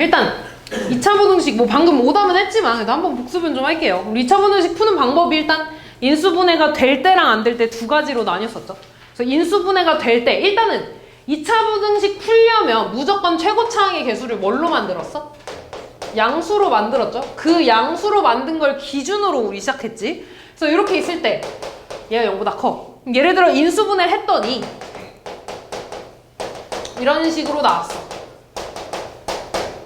일단 2차 부등식 뭐 방금 오답은 했지만 그래도 한번 복습은 좀 할게요. 우리 2차 부등식 푸는 방법이 일단 인수분해가 될 때랑 안 될 때 두 가지로 나뉘었었죠. 그래서 인수분해가 될 때 일단은 2차 부등식 풀려면 무조건 최고차항의 개수를 뭘로 만들었어? 양수로 만들었죠. 그 양수로 만든 걸 기준으로 우리 시작했지. 그래서 이렇게 있을 때 얘가 0보다 커. 예를 들어 인수분해를 했더니 이런 식으로 나왔어.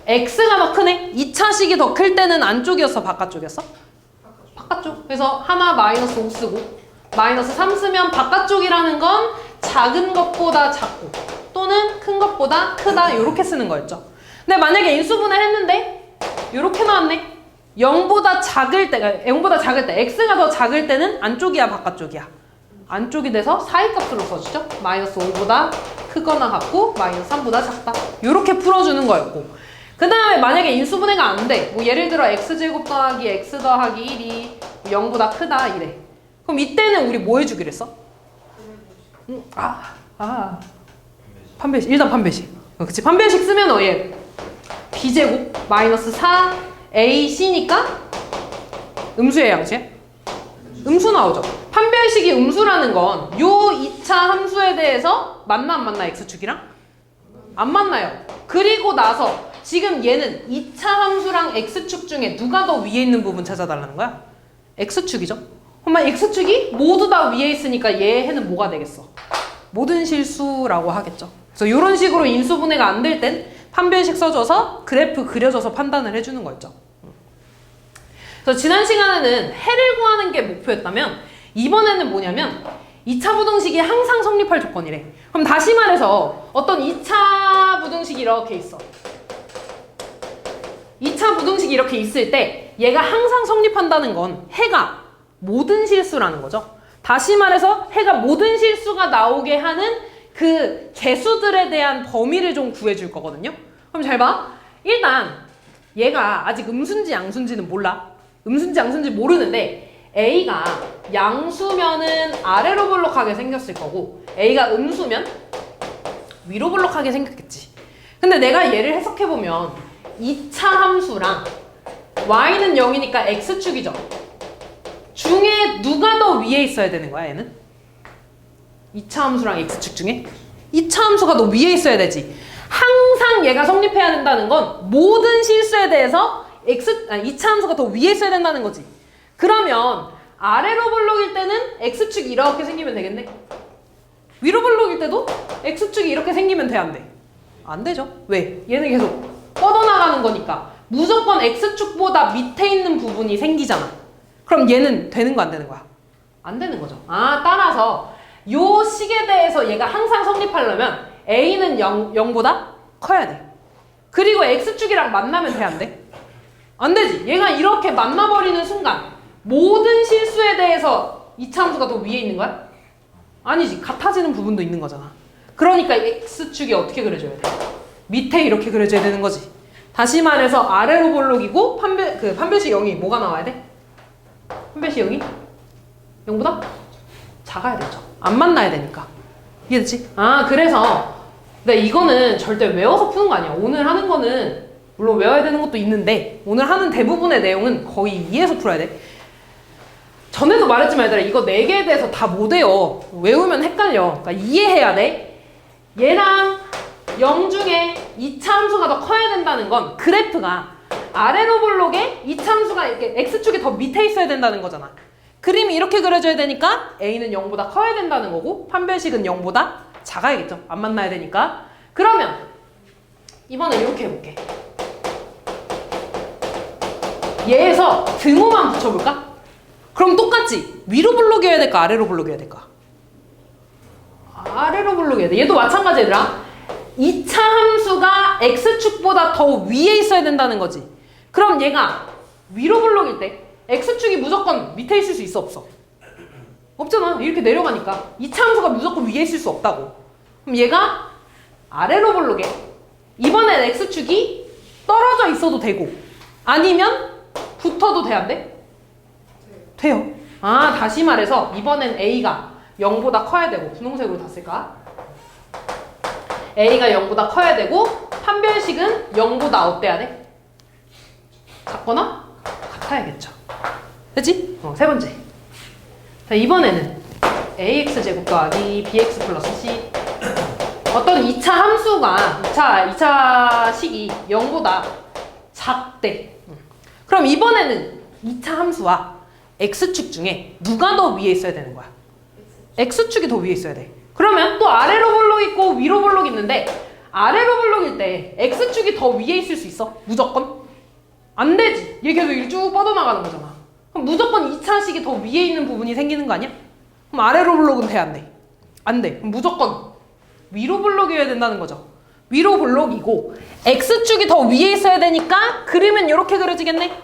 x가 더 크네? 2차식이 더 클 때는 안쪽이었어? 바깥쪽이었어? 바깥쪽. 그래서 하나 마이너스 5 쓰고 마이너스 3 쓰면 바깥쪽이라는 건 작은 것보다 작고 또는 큰 것보다 크다 이렇게 쓰는 거였죠. 근데 만약에 인수분해 했는데 이렇게 나왔네. 0보다 작을 때, 0보다 작을 때 x가 더 작을 때는 안쪽이야 바깥쪽이야? 안쪽이 돼서 사이값으로 써주죠. 마이너스 5보다 크거나 같고 마이너스 3보다 작다 이렇게 풀어주는 거였고 그 다음에 만약에 인수분해가 안 돼. 뭐 예를 들어 x제곱 더하기 x 더하기 1이 0보다 크다 이래. 그럼 이때는 우리 뭐 해주기로 했어? 판별식. 일단 판별식. 그치? 판별식 쓰면 얘 b제곱 마이너스 4ac니까 음수의 양수야? 음수 나오죠. 판별식이 음수라는 건 요 2차 함수에 대해서 만나 안 만나 x축이랑? 안 만나요. 그리고 나서 지금 얘는 2차 함수랑 x축 중에 누가 더 위에 있는 부분 찾아달라는 거야? x축이죠. 그러면 x축이 모두 다 위에 있으니까 얘는 뭐가 되겠어? 모든 실수라고 하겠죠. 그래서 이런 식으로 인수분해가 안 될 땐 판별식 써줘서 그래프 그려줘서 판단을 해주는 거였죠. 그래서 지난 시간에는 해를 구하는 게 목표였다면 이번에는 뭐냐면 2차 부등식이 항상 성립할 조건이래. 그럼 다시 말해서 어떤 2차 부등식이 이렇게 있어. 2차 부등식이 이렇게 있을 때 얘가 항상 성립한다는 건 해가 모든 실수라는 거죠. 다시 말해서 해가 모든 실수가 나오게 하는 그 개수들에 대한 범위를 좀 구해줄 거거든요. 그럼 잘 봐. 일단 얘가 아직 음수인지 양수인지는 몰라. 음수인지 양수인지 모르는데 A가 양수면은 아래로 볼록하게 생겼을 거고 A가 음수면 위로 볼록하게 생겼겠지. 근데 내가 얘를 해석해보면 2차 함수랑 y는 0이니까 x축이죠. 중에 누가 더 위에 있어야 되는 거야 얘는? 2차 함수랑 x축 중에? 2차 함수가 더 위에 있어야 되지. 항상 얘가 성립해야 된다는 건 모든 실수에 대해서 2차 함수가 더 위에 있어야 된다는 거지. 그러면 아래로 볼록일 때는 x축이 이렇게 생기면 되겠네? 위로 볼록일 때도 x축이 이렇게 생기면 돼, 안 돼? 안 되죠. 왜? 얘는 계속 뻗어나가는 거니까 무조건 x축보다 밑에 있는 부분이 생기잖아. 그럼 얘는 되는 거 안 되는 거야? 안 되는 거죠. 따라서 요 식에 대해서 얘가 항상 성립하려면 a는 0보다 커야 돼. 그리고 x축이랑 만나면 돼, 안 돼? 안 되지. 얘가 이렇게 만나버리는 순간 모든 실수에 대해서 2차 함수가 더 위에 있는 거야? 아니지. 같아지는 부분도 있는 거잖아. 그러니까 x축이 어떻게 그려줘야 돼? 밑에 이렇게 그려줘야 되는 거지. 다시 말해서 아래로 볼록이고 판별식 0이 뭐가 나와야 돼? 판별식 0이 0보다 작아야 되죠. 안 만나야 되니까. 이해됐지? 그래서 근데 이거는 절대 외워서 푸는 거 아니야. 오늘 하는 거는 물론 외워야 되는 것도 있는데 오늘 하는 대부분의 내용은 거의 이해해서 풀어야 돼. 전에도 말했지만 얘들아 이거 4개에 대해서 다 못 외워. 외우면 헷갈려. 그러니까 이해해야 돼. 얘랑 0 중에 2차 함수가 더 커야 된다는 건 그래프가 아래로 볼록에 2차 함수가 이렇게 x축이 더 밑에 있어야 된다는 거잖아. 그림이 이렇게 그려져야 되니까 a는 0보다 커야 된다는 거고 판별식은 0보다 작아야겠죠. 안 만나야 되니까. 그러면 이번에 이렇게 해볼게. 얘에서 등호만 붙여볼까? 그럼 똑같지? 위로 볼록이어야 될까? 아래로 볼록이어야 될까? 아래로 볼록이어야 돼. 얘도 마찬가지 얘들아. 2차 함수가 x축보다 더 위에 있어야 된다는 거지. 그럼 얘가 위로 볼록일 때 x축이 무조건 밑에 있을 수 있어, 없어? 없잖아. 이렇게 내려가니까 2차 함수가 무조건 위에 있을 수 없다고. 그럼 얘가 아래로 볼록에 이번엔 x축이 떨어져 있어도 되고 아니면 붙어도 돼, 안 돼? 돼요. 다시 말해서 이번엔 a가 0보다 커야 되고 분홍색으로 다 쓸까? a가 0보다 커야 되고 판별식은 0보다 어때야 돼? 작거나 같아야겠죠. 됐지? 세 번째. 자, 이번에는 ax제곱 더하기 bx 플러스 c. 어떤 2차 함수가 2차 식이 0보다 작대. 그럼 이번에는 2차 함수와 x축 중에 누가 더 위에 있어야 되는 거야? x축이 더 위에 있어야 돼. 그러면 또 아래로 볼록 있고 위로 볼록 있는데 아래로 볼록일 때 x축이 더 위에 있을 수 있어? 무조건? 안 되지. 얘 계속 이렇게 쭉 뻗어나가는 거잖아. 그럼 무조건 2차식이 더 위에 있는 부분이 생기는 거 아니야? 그럼 아래로 볼록은 돼, 안 돼? 안 돼. 그럼 무조건 위로 볼록이어야 된다는 거죠. 위로 볼록이고 x축이 더 위에 있어야 되니까 그리면 이렇게 그려지겠네?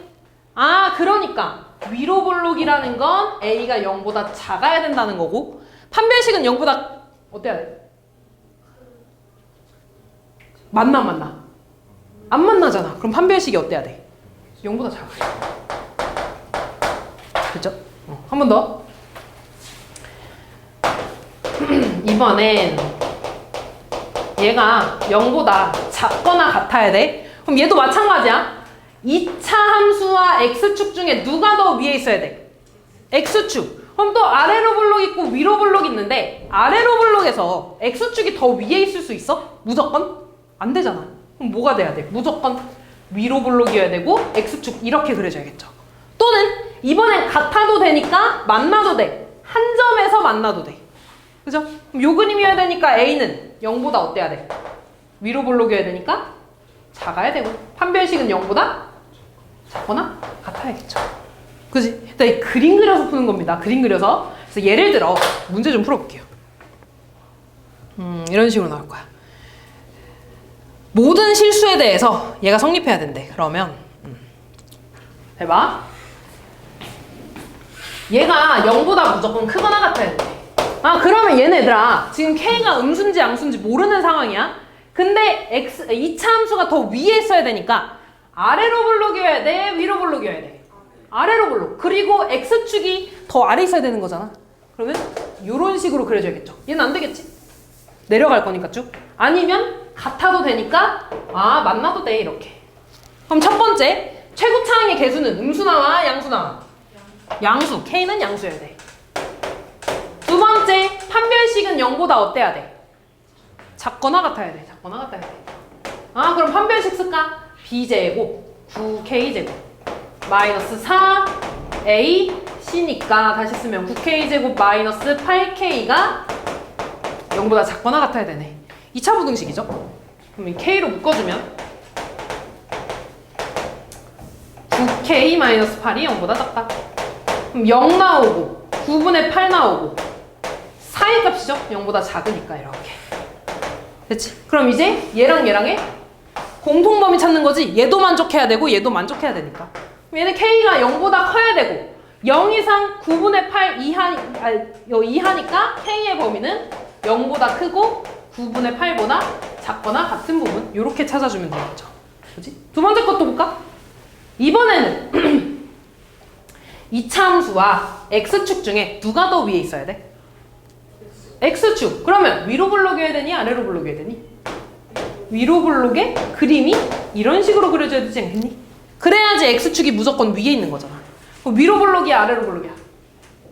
아, 그러니까 위로 볼록이라는 건 a가 0보다 작아야 된다는 거고 판별식은 0보다 어때야 돼? 만나? 안 만나잖아. 그럼 판별식이 어때야 돼? 0보다 작아요. 그렇죠? 한 번 더. 이번엔 얘가 0보다 작거나 같아야 돼. 그럼 얘도 마찬가지야. 2차 함수와 x축 중에 누가 더 위에 있어야 돼? x축. 그럼 또 아래로 볼록 있고 위로 볼록 있는데 아래로 볼록에서 x축이 더 위에 있을 수 있어? 무조건? 안 되잖아. 그럼 뭐가 돼야 돼? 무조건 위로 볼록이어야 되고 x축 이렇게 그려줘야겠죠. 또는 이번엔 같아도 되니까 만나도 돼. 한 점에서 만나도 돼. 그죠? 그럼 요 그림이어야 되니까 a는 0보다 어때야 돼? 위로 볼록이어야 되니까 작아야 되고 판별식은 0보다 작거나 같아야겠죠. 그지? 일단 이 그림 그려서 푸는 겁니다. 그림 그려서. 그래서 예를 들어 문제 좀 풀어볼게요. 이런 식으로 나올 거야. 모든 실수에 대해서 얘가 성립해야 된대. 그러면 해봐. 얘가 0보다 무조건 크거나 같아야 돼. 아, 그러면 얘네들아 지금 K가 음수인지 양수인지 모르는 상황이야. 근데 2차 함수가 더 위에 있어야 되니까 아래로 볼록이어야 돼? 위로 볼록이어야 돼? 아래로 볼록. 그리고 X축이 더 아래 있어야 되는 거잖아. 그러면 이런 식으로 그려줘야겠죠. 얘는 안 되겠지? 내려갈 거니까 쭉. 아니면 같아도 되니까 만나도 돼 이렇게. 그럼 첫 번째 최고차항의 개수는 음수 나와 양수 나와? 양수. K는 양수여야 돼. 두 번째 판별식은 0보다 어때야 돼? 작거나 같아야 돼. 작거나 같아야 돼. 그럼 판별식 쓸까? b제곱 9k제곱 마이너스 4a c니까 다시 쓰면 9k제곱 마이너스 8k가 0보다 작거나 같아야 되네. 2차 부등식이죠? 그럼 이 k로 묶어주면 9k 마이너스 8이 0보다 작다. 그럼 0 나오고 9분의 8 나오고 사이 값이죠? 0보다 작으니까 이렇게. 됐지? 그럼 이제 얘랑 얘랑의 공통범위 찾는 거지. 얘도 만족해야 되고 얘도 만족해야 되니까. 얘는 k가 0보다 커야 되고 0 이상 9분의 8 이하니까 k의 범위는 0보다 크고 9분의 8보다 작거나 같은 부분 이렇게 찾아주면 되겠죠. 그렇지? 두 번째 것도 볼까? 이번에는 2차 함수와 x축 중에 누가 더 위에 있어야 돼? x축. 그러면 위로 볼록이어야 되니 아래로 볼록이어야 되니? 위로 볼록의 그림이 이런 식으로 그려져야 되지 않겠니? 그래야지 x축이 무조건 위에 있는 거잖아. 위로 볼록이야 아래로 볼록이야?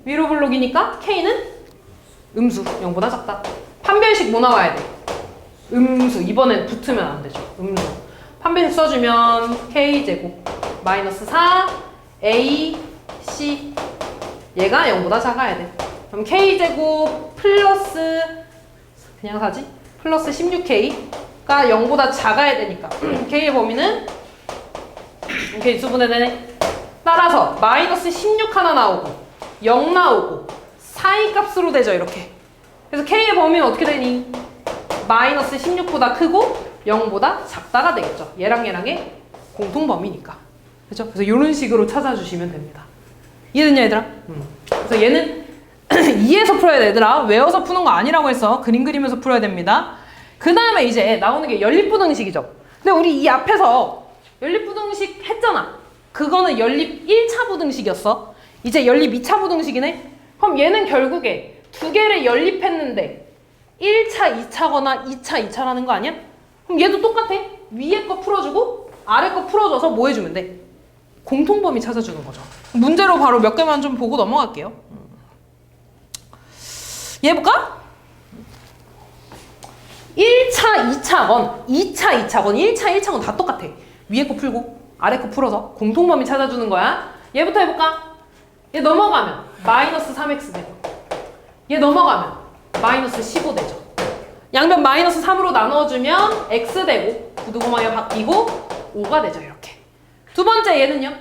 위로 볼록이니까 k는 음수 0보다 작다. 판별식 뭐 나와야 돼? 음수. 이번엔 붙으면 안 되죠. 음수. 판별식 써주면 k제곱 마이너스 4a c 얘가 0보다 작아야 돼. 그럼 k제곱 플러스 그냥 사지? 플러스 16k가 0보다 작아야 되니까 k의 범위는 개수분해되네. 따라서 마이너스 16 하나 나오고 0 나오고 사이 값으로 되죠 이렇게. 그래서 k의 범위는 어떻게 되니? 마이너스 16보다 크고 0보다 작다가 되겠죠. 얘랑 얘랑의 공통범위니까. 그렇죠? 그래서 이런 식으로 찾아주시면 됩니다. 이해됐냐 얘들아? 그래서 얘는 2에서 풀어야 돼 얘들아. 외워서 푸는 거 아니라고 했어. 그림 그리면서 풀어야 됩니다. 그 다음에 이제 나오는 게 연립부등식이죠. 근데 우리 이 앞에서 연립부등식 했잖아. 그거는 연립 1차 부등식이었어. 이제 연립 2차 부등식이네. 그럼 얘는 결국에 두 개를 연립했는데 1차 2차거나 2차 2차라는 거 아니야? 그럼 얘도 똑같아. 위에 거 풀어주고 아래 거 풀어줘서 뭐 해주면 돼? 공통범위 찾아주는 거죠. 문제로 바로 몇 개만 좀 보고 넘어갈게요. 얘 해볼까? 1차, 2차건, 2차, 2차건, 1차, 1차건 다 똑같아. 위에 거 풀고 아래 거 풀어서 공통범위 찾아주는 거야. 얘부터 해볼까? 얘 넘어가면 마이너스 3x 되고 얘 넘어가면 마이너스 15 되죠. 양변 마이너스 3으로 나누어주면 x 되고 구두고마가 바뀌고 5가 되죠. 이렇게. 두 번째 얘는요.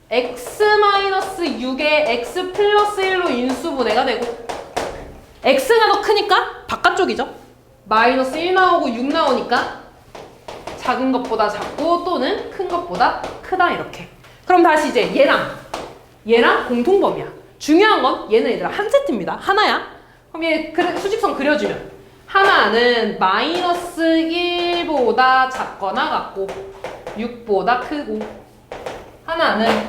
x-6에 x 플러스 1로 인수분해가 되고 x가 더 크니까 바깥쪽이죠. 마이너스 1 나오고 6 나오니까 작은 것보다 작고 또는 큰 것보다 크다 이렇게. 그럼 다시 이제 얘랑 공통범위야. 중요한 건 얘는 얘들아 한 세트입니다. 하나야. 그럼 얘 수직선 그려주면 하나는 마이너스 1보다 작거나 같고 6보다 크고 하나는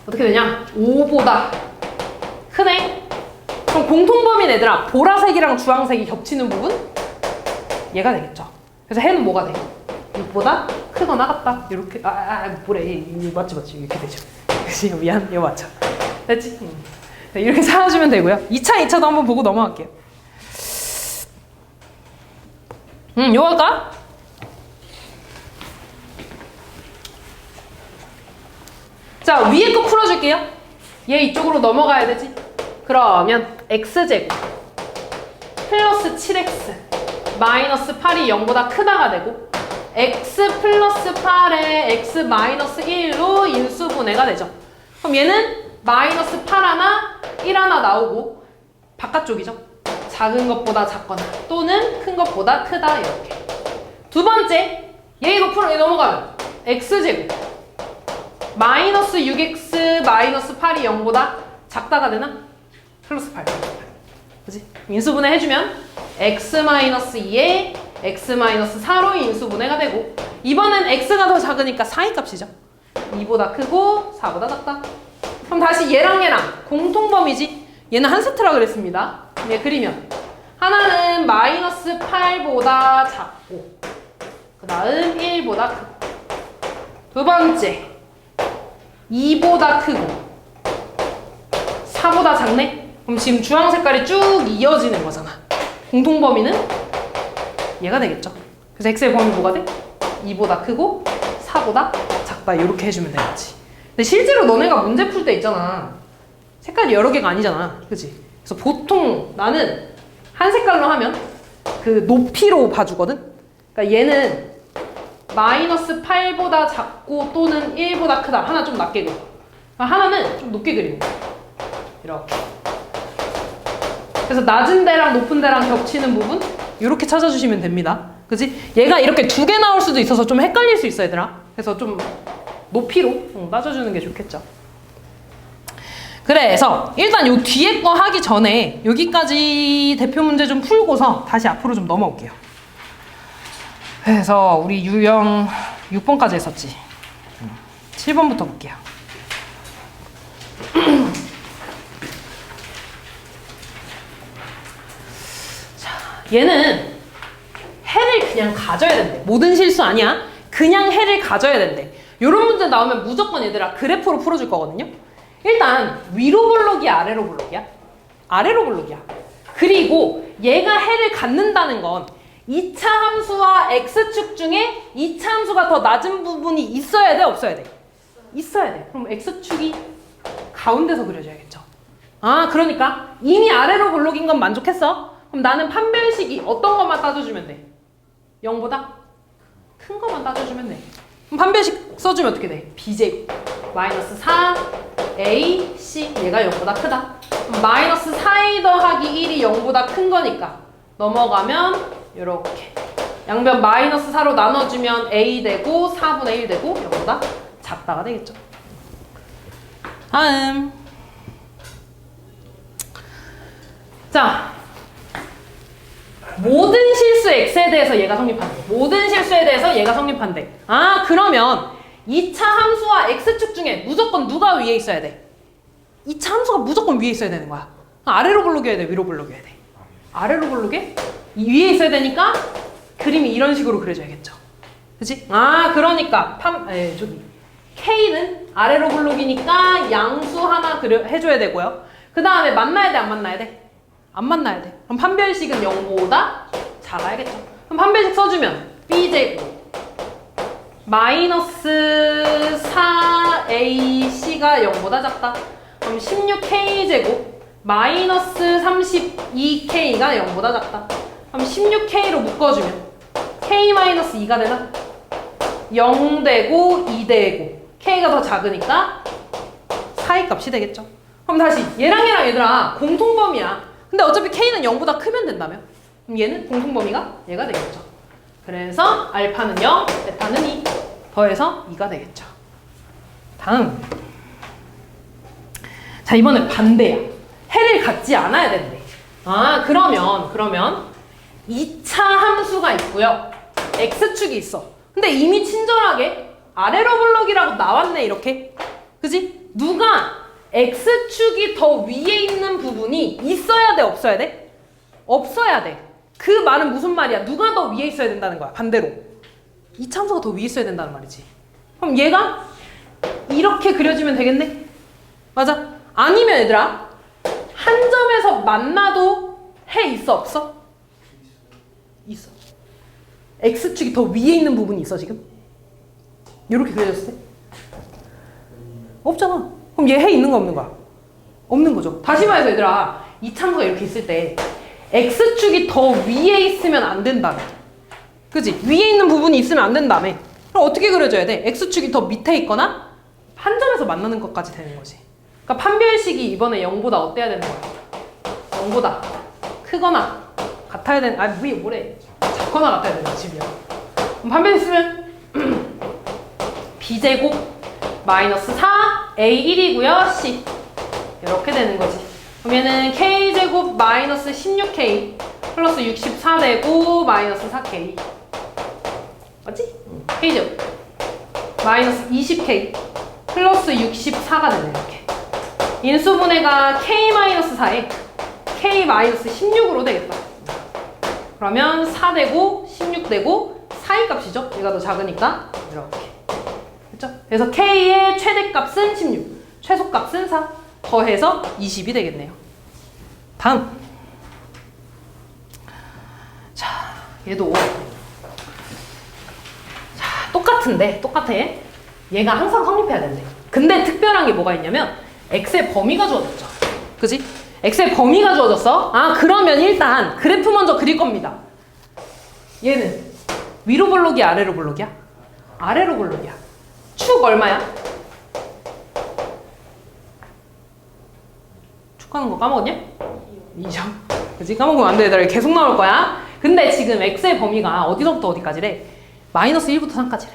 어떻게 되냐? 5보다 크네. 그럼 공통범위는 얘들아 보라색이랑 주황색이 겹치는 부분 얘가 되겠죠. 그래서 해는 뭐가 돼? 6보다 크거나 같다. 이렇게 뭐래 이거 맞지 이렇게 되죠. 그치? 미안 이거 맞죠? 됐지? 이렇게 찾아주면 되고요. 2차, 2차도 한번 보고 넘어갈게요. 이거 할까? 자, 위에 거 풀어줄게요. 얘 이쪽으로 넘어가야 되지? 그러면 x제곱 플러스 7x 마이너스 8이 0보다 크다가 되고 x 플러스 8에 x 마이너스 1로 인수분해가 되죠. 그럼 얘는 마이너스 8 하나, 1 하나 나오고 바깥쪽이죠. 작은 것보다 작거나 또는 큰 것보다 크다 이렇게. 두 번째, 얘 이거 풀어 넘어가면 x제곱 마이너스 6x 마이너스 8이 0보다 작다가 되나? 플러스 8. 그치? 인수분해 해주면 x 마이너스 2에 x 마이너스 4로 인수분해가 되고 이번엔 x가 더 작으니까 4의 값이죠. 2보다 크고 4보다 작다. 그럼 다시 얘랑 공통범위지? 얘는 한 세트라 그랬습니다. 얘 그리면 하나는 마이너스 8보다 작고 그 다음 1보다 크고 두 번째 2보다 크고 4보다 작네? 그럼 지금 주황 색깔이 쭉 이어지는 거잖아. 공통범위는 얘가 되겠죠. 그래서 x의 범위 뭐가 돼? 2보다 크고 4보다 작다 이렇게 해주면 되겠지. 근데 실제로 너네가 문제 풀 때 있잖아. 색깔이 여러 개가 아니잖아. 그치? 그래서 보통 나는 한 색깔로 하면 그 높이로 봐주거든? 그러니까 얘는 마이너스 8보다 작고 또는 1보다 크다. 하나 좀 낮게 그려. 하나는 좀 높게 그리는 거야. 이렇게. 그래서 낮은 데랑 높은 데랑 겹치는 부분 이렇게 찾아주시면 됩니다. 그치? 얘가 이렇게 두 개 나올 수도 있어서 좀 헷갈릴 수 있어 얘들아. 그래서 좀 높이로 따져주는 게 좋겠죠. 그래서 일단 요 뒤에 거 하기 전에 여기까지 대표 문제 좀 풀고서 다시 앞으로 좀 넘어올게요. 그래서 우리 유형 6번까지 했었지. 7번부터 볼게요. 자, 얘는 해를 그냥 가져야 된대. 모든 실수 아니야. 그냥 해를 가져야 된대. 요런 문제 나오면 무조건 얘들아 그래프로 풀어줄 거거든요. 일단 위로 볼록이야 아래로 볼록이야? 아래로 볼록이야. 그리고 얘가 해를 갖는다는 건 2차 함수와 x축 중에 2차 함수가 더 낮은 부분이 있어야 돼 없어야 돼? 있어야 돼. 그럼 x축이 가운데서 그려줘야겠죠. 아 그러니까 이미 아래로 볼록인 건 만족했어? 그럼 나는 판별식이 어떤 것만 따져주면 돼? 0보다 큰 것만 따져주면 돼. 그럼 판별식 써주면 어떻게 돼? b제곱 마이너스 4 a c 얘가 0보다 크다. 그럼 마이너스 4a 더하기 1이 0보다 큰 거니까 넘어가면 이렇게 양변 마이너스 4로 나눠주면 a 되고 4분의 1 되고 0보다 작다가 되겠죠. 다음 자 모든 실수 x에 대해서 얘가 성립한대. 모든 실수에 대해서 얘가 성립한대. 아 그러면 2차 함수와 x축 중에 무조건 누가 위에 있어야 돼? 2차 함수가 무조건 위에 있어야 되는 거야. 아래로 볼록여야 돼? 위로 볼록여야 돼? 아래로 볼록에? 위에 있어야 되니까 그림이 이런 식으로 그려져야겠죠. 그치? 아, 그러니까 K는 아래로 블록이니까 양수 하나 해줘야 되고요. 그 다음에 만나야 돼, 안 만나야 돼? 안 만나야 돼. 그럼 판별식은 0보다 작아야겠죠. 그럼 판별식 써주면 B제곱 마이너스 4AC가 0보다 작다. 그럼 16K제곱 마이너스 32K가 0보다 작다. 그럼 16K로 묶어주면 K-2가 되나? 0 되고 2 되고 K가 더 작으니까 사이 값이 되겠죠. 그럼 다시 얘랑 얘들아 공통범위야. 근데 어차피 K는 0보다 크면 된다며. 그럼 얘는 공통범위가 얘가 되겠죠. 그래서 알파는 0, 베타는 2 더해서 2가 되겠죠. 다음. 자, 이번엔 반대야. 해를 갖지 않아야 된대. 아, 그러면 2차 함수가 있고요. X축이 있어. 근데 이미 친절하게 아래로 블록이라고 나왔네, 이렇게. 그지? 누가 X축이 더 위에 있는 부분이 있어야 돼, 없어야 돼? 없어야 돼. 그 말은 무슨 말이야? 누가 더 위에 있어야 된다는 거야, 반대로. 이 참수가 더 위에 있어야 된다는 말이지. 그럼 얘가 이렇게 그려지면 되겠네? 맞아? 아니면 얘들아, 한 점에서 만나도 해 있어, 없어? 있어. X축이 더 위에 있는 부분이 있어, 지금? 이렇게 그려졌을 때? 없잖아. 그럼 얘 해 있는 거 없는 거야? 없는 거죠. 다시 말해서 얘들아, 이 참수가 이렇게 있을 때 X축이 더 위에 있으면 안 된다며. 그지? 위에 있는 부분이 있으면 안 된다며. 그럼 어떻게 그려줘야 돼? X축이 더 밑에 있거나 한 점에서 만나는 것까지 되는 거지. 그러니까 판별식이 이번에 0보다 어때야 되는 거야? 0보다 크거나 같아야 되는, 뭐래? 작거나 같아야 되는 집이야. 그럼 판별식 쓰면 B제곱 마이너스 4 A1이고요. C 이렇게 되는 거지. 그럼 얘는 K제곱 마이너스 16K 플러스 64 되고 마이너스 4K 맞지? K제곱 마이너스 20K 플러스 64가 되네. 이렇게 인수분해가 K-4에 K-16으로 되겠다. 그러면 4 되고 16 되고 사이 값이죠. 얘가 더 작으니까 이렇게. 그렇죠? 그래서 K의 최대값은 16, 최소값은 4 더해서 20이 되겠네요. 다음. 자, 얘도 자, 똑같아. 얘가 항상 성립해야 된대. 근데 특별한 게 뭐가 있냐면 X의 범위가 주어졌죠. 그지? X의 범위가 주어졌어. 아, 그러면 일단 그래프 먼저 그릴 겁니다. 얘는 위로 블록이야, 아래로 블록이야? 아래로 블록이야. 축 얼마야? 축 하는 거 까먹었냐? 2점. 그치? 까먹으면 안 돼. 얘들아. 계속 나올 거야. 근데 지금 X의 범위가 어디서부터 어디까지래? 마이너스 1부터 3까지래.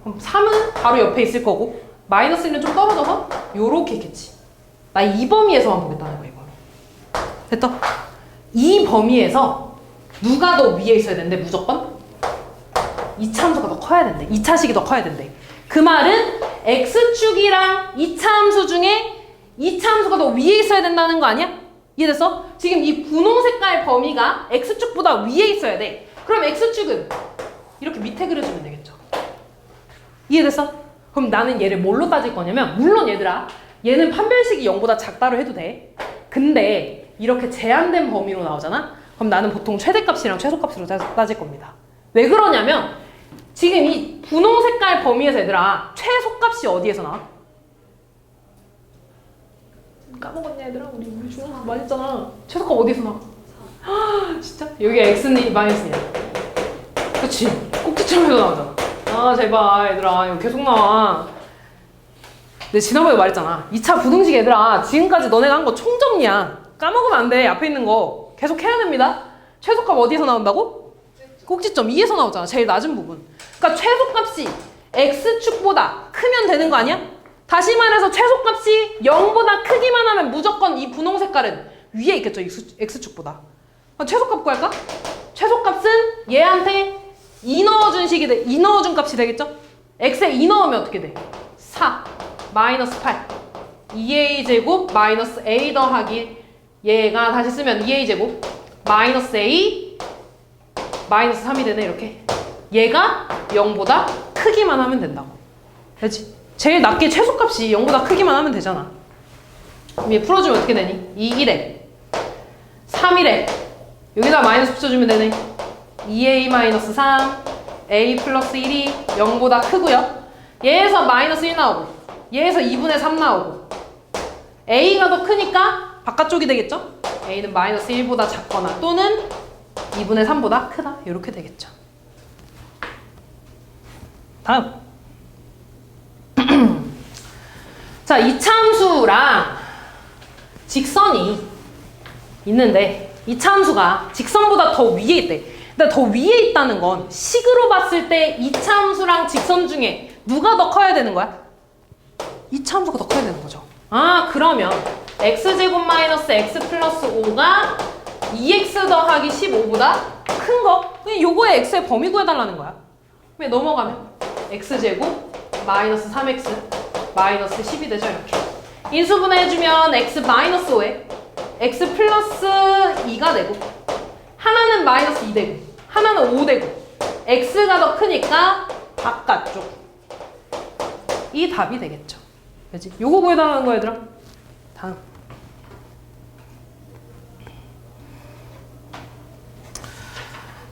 그럼 3은 바로 옆에 있을 거고 마이너스 1은 좀 떨어져서 요렇게 있겠지. 나 이 범위에서만 보겠다는 거야, 이거. 됐다? 이 범위에서 누가 더 위에 있어야 된대, 무조건? 2차 함수가 더 커야 된대. 2차식이 더 커야 된대. 그 말은 X축이랑 2차 함수 중에 2차 함수가 더 위에 있어야 된다는 거 아니야? 이해됐어? 지금 이 분홍 색깔 범위가 X축보다 위에 있어야 돼. 그럼 X축은 이렇게 밑에 그려주면 되겠죠. 이해됐어? 그럼 나는 얘를 뭘로 따질 거냐면, 물론 얘들아, 얘는 판별식이 0보다 작다로 해도 돼. 근데 이렇게 제한된 범위로 나오잖아? 그럼 나는 보통 최대값이랑 최소값으로 따질 겁니다. 왜 그러냐면 지금 이 분홍 색깔 범위에서 얘들아, 최소값이 어디에서 나와? 까먹었냐 얘들아? 우리 중학교 많이 했잖아. 최소값 어디에서 나와? 진짜? 여기 x는 마이너스냐? 그치? 꼭지점에서 나오잖아. 아 제발 얘들아, 이거 계속 나와. 내가 지난번에 말했잖아. 2차 부등식 얘들아, 지금까지 너네가 한 거 총정리야. 까먹으면 안 돼. 앞에 있는 거 계속 해야 됩니다. 최소값 어디에서 나온다고? 꼭지점 2에서 나오잖아. 제일 낮은 부분. 그러니까 최소값이 x축보다 크면 되는 거 아니야? 다시 말해서 최소값이 0보다 크기만 하면 무조건 이 분홍 색깔은 위에 있겠죠. x축보다. 그럼 최소값 구할까? 최소값은 얘한테 2 넣어준 식이 돼. 2 넣어준 값이 되겠죠? x에 2 넣으면 어떻게 돼? 4 마이너스 8 2a 제곱 마이너스 a 더하기 얘가 다시 쓰면 2a 제곱 마이너스 a 마이너스 3이 되네 이렇게. 얘가 0보다 크기만 하면 된다고. 알지? 제일 낮게 최소값이 0보다 크기만 하면 되잖아. 그럼 얘 풀어주면 어떻게 되니? 2이래 3이래 여기다 마이너스 붙여주면 되네. 2a-3 a 플러스 1이 0보다 크고요. 얘에서 마이너스 1 나오고 얘에서 2분의 3 나오고 a가 더 크니까 바깥쪽이 되겠죠? a는 마이너스 1보다 작거나 또는 2분의 3보다 크다 이렇게 되겠죠. 다음 자, 이차함수랑 직선이 있는데 이차함수가 직선보다 더 위에 있대. 근데 더 위에 있다는 건 식으로 봤을 때 이차함수랑 직선 중에 누가 더 커야 되는 거야? 이차함수가 더 커야 되는 거죠. 아, 그러면 x제곱 마이너스 x 플러스 5가 2x 더하기 15보다 큰 거? 그냥 요거의 x의 범위 구해달라는 거야. 그럼 넘어가면 x제곱 마이너스 3x 마이너스 10이 되죠 이렇게. 인수분해 해주면 x 마이너스 5에 x 플러스 2가 되고 하나는 마이너스 2 되고 하나는 5 되고 x가 더 크니까 바깥쪽 이 답이 되겠죠. 그렇지? 요거 구해달라는 거 얘들아. 다음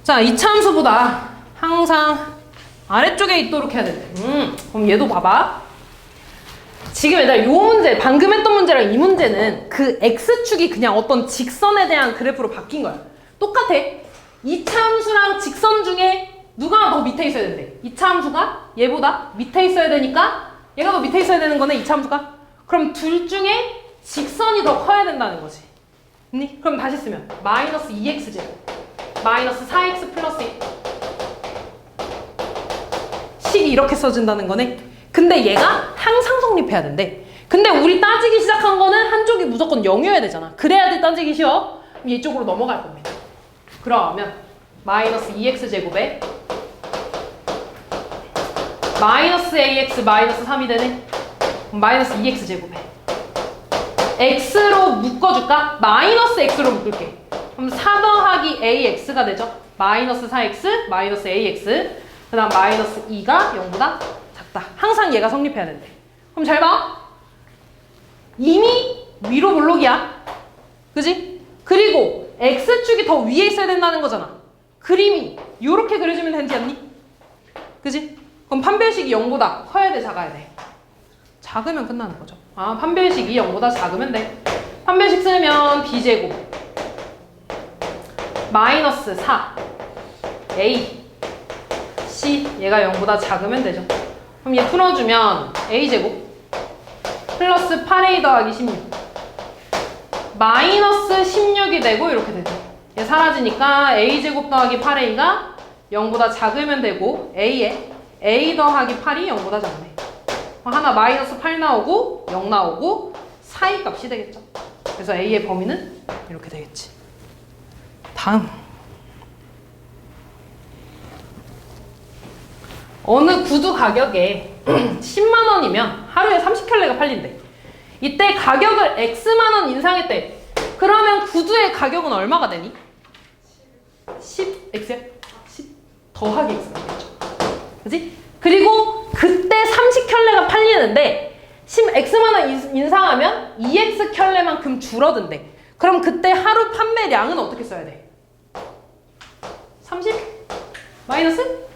자, 이차함수보다 항상 아래쪽에 있도록 해야 된대. 그럼 얘도 봐봐. 지금 얘들아 요 문제 방금 했던 문제랑 이 문제는 그 x축이 그냥 어떤 직선에 대한 그래프로 바뀐 거야. 똑같아. 이차함수랑 직선 중에 누가 더 밑에 있어야 된대. 이차함수가 얘보다 밑에 있어야 되니까 얘가 더 밑에 있어야 되는 거네 이차함수가. 그럼 둘 중에 직선이 더 커야 된다는 거지. 니? 그럼 다시 쓰면 마이너스 2x제곱 마이너스 4x 플러스 1 식이 이렇게 써진다는 거네. 근데 얘가 항상 성립해야 된대. 근데 우리 따지기 시작한 거는 한쪽이 무조건 0이어야 되잖아. 그래야 따지기 쉬워. 그럼 이쪽으로 넘어갈 겁니다. 그러면 마이너스 2x제곱에 마이너스 ax 마이너스 3이 되네. 마이너스 2x제곱에 x로 묶어줄까? 마이너스 x로 묶을게. 그럼 4 더하기 ax가 되죠. 마이너스 4x 마이너스 ax 그 다음 마이너스 2가 0보다 작다. 항상 얘가 성립해야 된대. 그럼 잘 봐. 이미 위로 볼록이야. 그지? 그리고 x축이 더 위에 있어야 된다는 거잖아. 그림이 요렇게 그려주면 되지 않니? 그지? 그럼 판별식이 0보다 커야 돼 작아야 돼? 작으면 끝나는 거죠. 아, 판별식이 0보다 작으면 돼. 판별식 쓰면 b제곱 마이너스 4 a c 얘가 0보다 작으면 되죠. 그럼 얘 풀어주면 a제곱 플러스 8a 더하기 16 마이너스 16이 되고 이렇게 되죠. 얘 사라지니까 a제곱 더하기 8a가 0보다 작으면 되고 a에 a 더하기 8이 0보다 작네. 하나 마이너스 8 나오고 0 나오고 사이 값이 되겠죠. 그래서 a의 범위는 이렇게 되겠지. 다음 어느 구두 가격에 10만 원이면 하루에 30켤레가 팔린대. 이때 가격을 X만 원 인상했대. 그러면 구두의 가격은 얼마가 되니? 10X야? 10 더하기 X가 되겠죠. 그치? 그리고 그때 30켤레가 팔리는데 10X만 원 인상하면 2X 켤레만큼 줄어든대. 그럼 그때 하루 판매량은 어떻게 써야 돼? 30 마이너스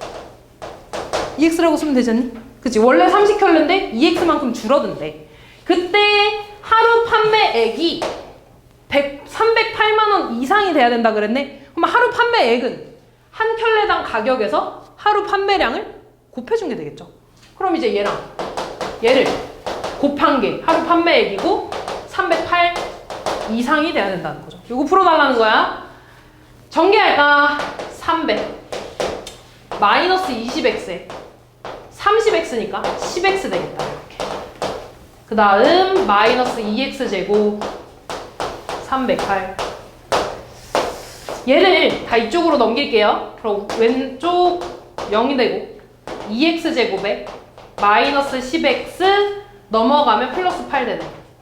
2x라고 쓰면 되지 않니? 그치? 원래 30켤레인데 2x만큼 줄어든대. 그때 하루 판매액이 308만 원 이상이 돼야 된다 그랬네? 그럼 하루 판매액은 한 켤레당 가격에서 하루 판매량을 곱해준 게 되겠죠. 그럼 이제 얘랑 얘를 곱한 게 하루 판매액이고 308 이상이 돼야 된다는 거죠. 이거 풀어달라는 거야. 전개할까? 300 마이너스 20x에 30x니까 10x 되겠다. 이렇게. 그 다음 마이너스 2x제곱 308 얘를 다 이쪽으로 넘길게요. 그럼 왼쪽 0이 되고 2x제곱에 마이너스 10x 넘어가면 플러스 8 되네.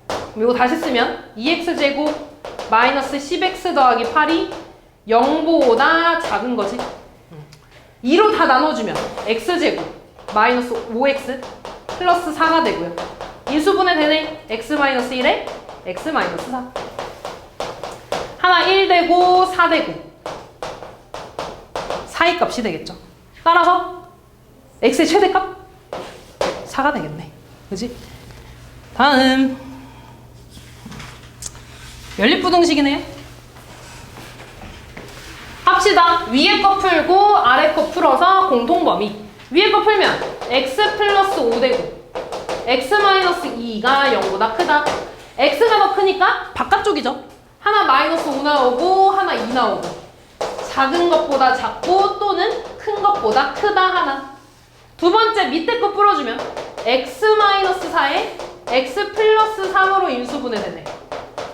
그럼 이거 다시 쓰면 2x제곱 마이너스 10x 더하기 8이 0보다 작은 거지. 2로 다 나눠주면 x제곱 마이너스 5x 플러스 4가 되고요. 인수분해 되네. x 마이너스 1에 x 마이너스 4. 하나 1 되고 4 되고 사이 값이 되겠죠. 따라서 x의 최대값 4가 되겠네. 그지? 다음 연립부등식이네요. 합시다. 위에 거 풀고 아래 거 풀어서 공통범위. 위에 거 풀면 x 플러스 5 되고 x 마이너스 2가 0보다 크다. x가 더 크니까 바깥쪽이죠. 하나 마이너스 5 나오고 하나 2 나오고 작은 것보다 작고 또는 큰 것보다 크다 하나. 두 번째 밑에 거 풀어주면 x 마이너스 4에 x 플러스 3으로 인수분해 되네.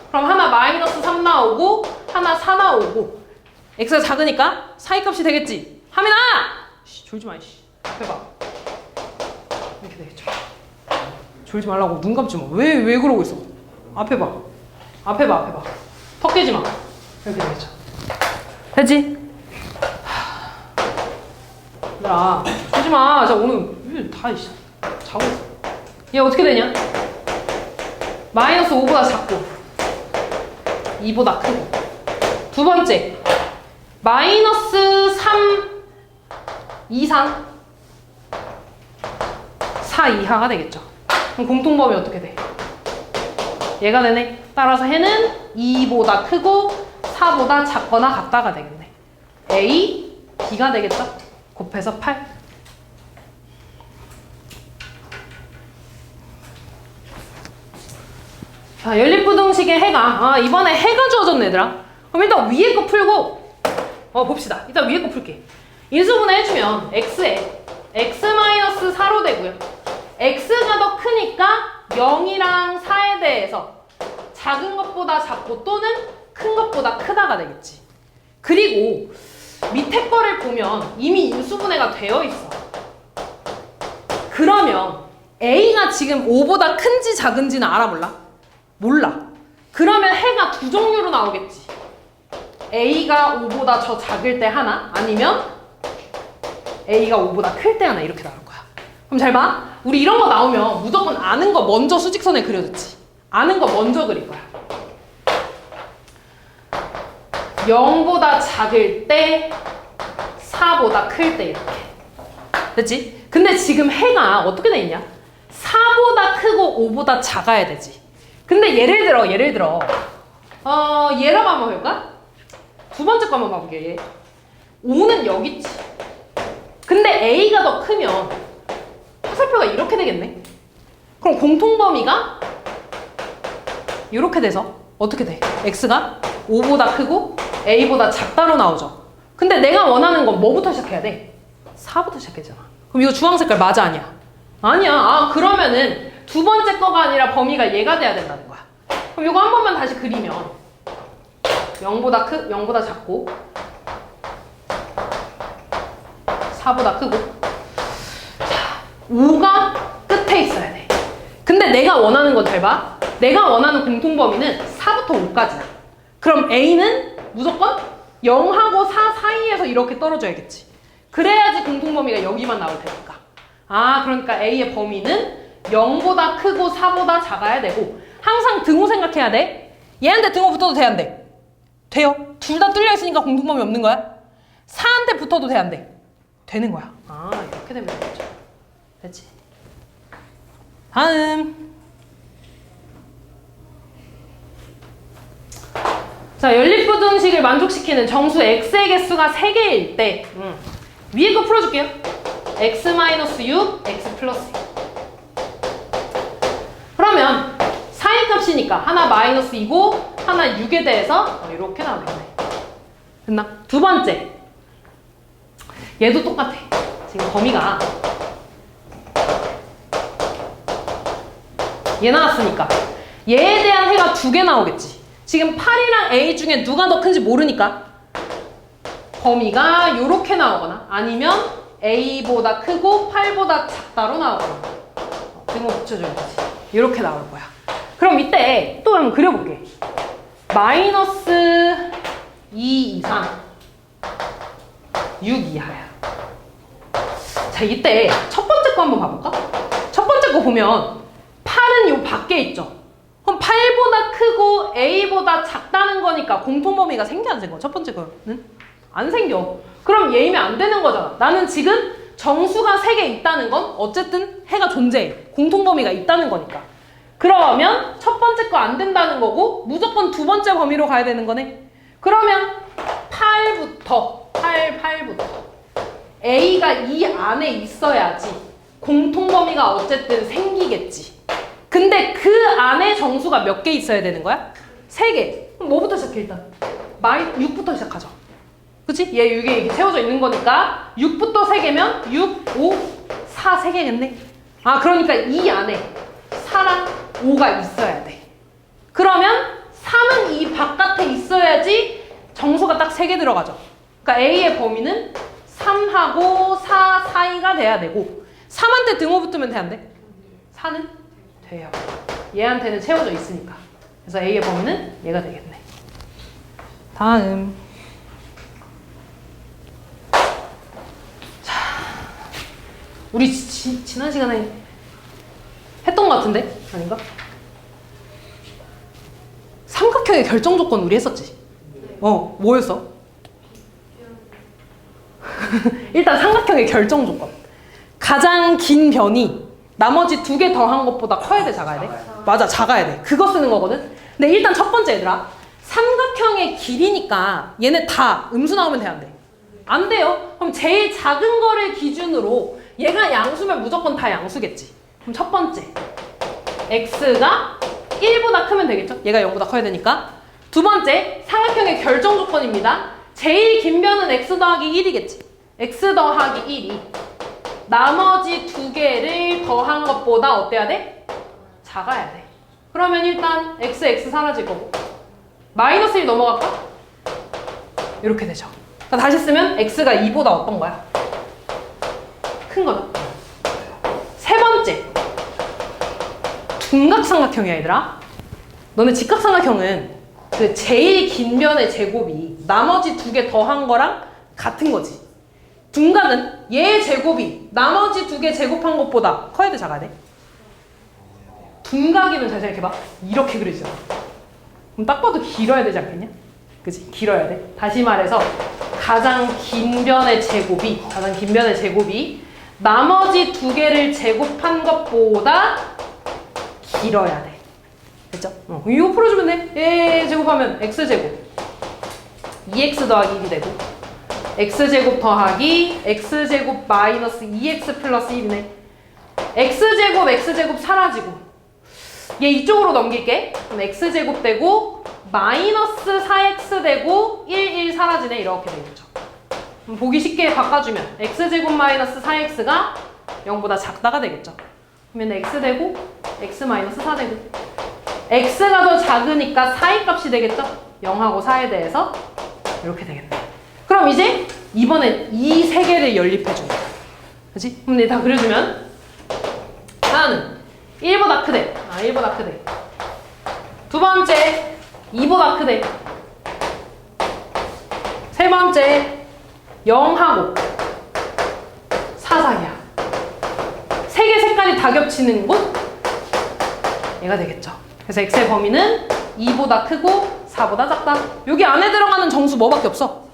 그럼 하나 마이너스 3 나오고 하나 4 나오고 x가 작으니까 사이값이 되겠지. 하민아! 졸지 마. 해봐. 이렇게 되겠죠. 졸지 말라고. 눈 감지 마. 왜 그러고 있어? 앞에 봐. 앞에 봐. 턱 깨지 마. 이렇게 되겠죠. 됐지? 얘들아, 졸지 마. 자, 오늘 다 자고 있어. 얘 어떻게 되냐? 마이너스 5보다 작고 2보다 크고. 두 번째 마이너스 3 이상 4 이하가 되겠죠. 그럼 공통범위 어떻게 돼? 얘가 되네. 따라서 해는 2보다 크고 4보다 작거나 같다가 되겠네. A, B가 되겠죠. 곱해서 8. 자, 연립부등식의 해가 이번에 해가 주어졌네 얘들아. 그럼 일단 위에 거 풀고 봅시다. 일단 위에 거 풀게. 인수분해 해주면 x에 x-4로 되고요. x가 더 크니까 0이랑 4에 대해서 작은 것보다 작고 또는 큰 것보다 크다가 되겠지. 그리고 밑에 거를 보면 이미 인수분해가 되어 있어. 그러면 a가 지금 5보다 큰지 작은지는 알아 몰라. 그러면 해가 두 종류로 나오겠지. a가 5보다 더 작을 때 하나, 아니면 a가 5보다 클 때 하나, 이렇게 나올 거야. 그럼 잘 봐. 우리 이런 거 나오면 무조건 아는 거 먼저 수직선에 그려줬지. 아는 거 먼저 그릴 거야. 0보다 작을 때, 4보다 클 때, 이렇게. 됐지? 근데 지금 해가 어떻게 돼 있냐? 4보다 크고 5보다 작아야 되지. 근데 예를 들어 얘라고 한번 볼까? 두 번째 거 한번 봐볼게. 얘. 5는 여기 있지. 근데 A가 더 크면 화살표가 이렇게 되겠네. 그럼 공통범위가 이렇게 돼서 어떻게 돼? X가 5보다 크고 A보다 작다로 나오죠. 근데 내가 원하는 건 뭐부터 시작해야 돼? 4부터 시작했잖아. 그럼 이거 주황 색깔 맞아 아니야? 아니야. 그러면은 두 번째 거가 아니라 범위가 얘가 돼야 된다는 거야. 그럼 이거 한 번만 다시 그리면 0보다 작고 4보다 크고. 자, 5가 끝에 있어야 돼. 근데 내가 원하는 건 잘 봐. 내가 원하는 공통범위는 4부터 5까지야. 그럼 A는 무조건 0하고 4 사이에서 이렇게 떨어져야겠지. 그래야지 공통범위가 여기만 나올 테니까. 그러니까 A의 범위는 0보다 크고 4보다 작아야 되고, 항상 등호 생각해야 돼. 얘한테 등호 붙어도 돼, 안 돼? 돼요. 둘 다 뚫려 있으니까 공통범위 없는 거야. 4한테 붙어도 돼, 안 돼? 되는 거야. 이렇게 되면 되겠죠. 됐지? 다음. 자, 연립부등식을 만족시키는 정수 x의 개수가 3개일 때 위에 거 풀어줄게요. x-6, x 플러스 6. 그러면 사인 값이니까 하나 마이너스이고 하나 6에 대해서 이렇게 나오겠네. 됐나? 두 번째. 얘도 똑같아. 지금 범위가 얘 나왔으니까 얘에 대한 해가 2개 나오겠지. 지금 8이랑 A 중에 누가 더 큰지 모르니까 범위가 이렇게 나오거나 아니면 A보다 크고 8보다 작다로 나오거나 등호 붙여줘야지. 이렇게 나올 거야. 그럼 이때 또 한번 그려볼게. 마이너스 2 이상 6 이하야. 자, 이때 첫 번째 거 한번 봐볼까? 첫 번째 거 보면 8은 요 밖에 있죠. 그럼 8보다 크고 A보다 작다는 거니까 공통범위가 생겨 안 생겨? 첫 번째 거는? 안 생겨. 그럼 얘이면 안 되는 거잖아. 나는 지금 정수가 3개 있다는 건 어쨌든 해가 존재해. 공통범위가 있다는 거니까. 그러면 첫 번째 거 안 된다는 거고 무조건 두 번째 범위로 가야 되는 거네. 그러면 8부터 A가 이 안에 있어야지 공통범위가 어쨌든 생기겠지. 근데 그 안에 정수가 몇 개 있어야 되는 거야? 3개. 그럼 뭐부터 시작해 일단? 6부터 시작하죠. 그치? 얘 이게 이렇게 채워져 있는 거니까 6부터 3개면 6, 5, 4, 3개겠네. 아 그러니까 이 안에 4랑 5가 있어야 돼. 그러면 3은 이 바깥에 있어야지 정수가 딱 3개 들어가죠. 그러니까 A의 범위는 3하고 4 사이가 돼야 되고 3한테 등호 붙으면 돼 안 돼? 4는 돼요. 얘한테는 채워져 있으니까. 그래서 A의 범위는 얘가 되겠네. 다음. 자, 우리 지난 시간에 했던 것 같은데? 아닌가? 삼각형의 결정 조건 우리 했었지? 뭐였어? 일단 삼각형의 결정 조건. 가장 긴 변이 나머지 2개 더한 것보다 커야 돼, 작아야 돼? 맞아, 작아야 돼. 그거 쓰는 거거든? 근데 일단 첫 번째 얘들아, 삼각형의 길이니까 얘네 다 음수 나오면 돼, 안 돼? 안 돼요. 그럼 제일 작은 거를 기준으로 얘가 양수면 무조건 다 양수겠지. 그럼 첫 번째 x가 1보다 크면 되겠죠? 얘가 0보다 커야 되니까. 두 번째 삼각형의 결정 조건입니다. 제일 긴 변은 x 더하기 1이겠지. x 더하기 1이 나머지 2개를 더한 것보다 어때야 돼? 작아야 돼. 그러면 일단 x 사라질 거고 마이너스 1 넘어갈까? 이렇게 되죠. 그러니까 다시 쓰면 x가 2보다 어떤 거야? 큰 거죠. 세 번째 둔각삼각형이야 얘들아. 너네 직각삼각형은 그 제일 긴 변의 제곱이 나머지 2개 더한 거랑 같은 거지. 둔각은 얘의 제곱이 나머지 2개 제곱한 것보다 커야 돼, 작아야 돼? 둔각이면 잘 생각해봐. 이렇게 그려지잖아. 그럼 딱 봐도 길어야 되지 않겠냐? 그치? 길어야 돼. 다시 말해서 가장 긴 변의 제곱이 나머지 2개를 제곱한 것보다 길어야 돼. 됐죠? 이거 풀어주면 돼. 얘 제곱하면 x제곱 2x 더하기 1이 되고 x제곱 더하기 x제곱 마이너스 2x 플러스 1이네. x제곱 사라지고 얘 이쪽으로 넘길게. 그럼 x제곱 되고 마이너스 4x 되고 1 사라지네. 이렇게 되겠죠. 그럼 보기 쉽게 바꿔주면 x제곱 마이너스 4x가 0보다 작다가 되겠죠. 그러면 x 되고 x 마이너스 4 되고 x가 더 작으니까 4의 값이 되겠죠. 0하고 4에 대해서 이렇게 되겠네. 그럼 이제 이번엔 이 세 개를 연립해준다. 그치? 그럼 다 그려주면 하나는 1보다 크대. 1보다 크대. 두 번째 2보다 크대. 세 번째 0하고 4 사이야. 세 개 색깔이 다 겹치는 곳 얘가 되겠죠. 그래서 x의 범위는 2보다 크고 4보다 작다. 여기 안에 들어가는 정수 뭐밖에 없어?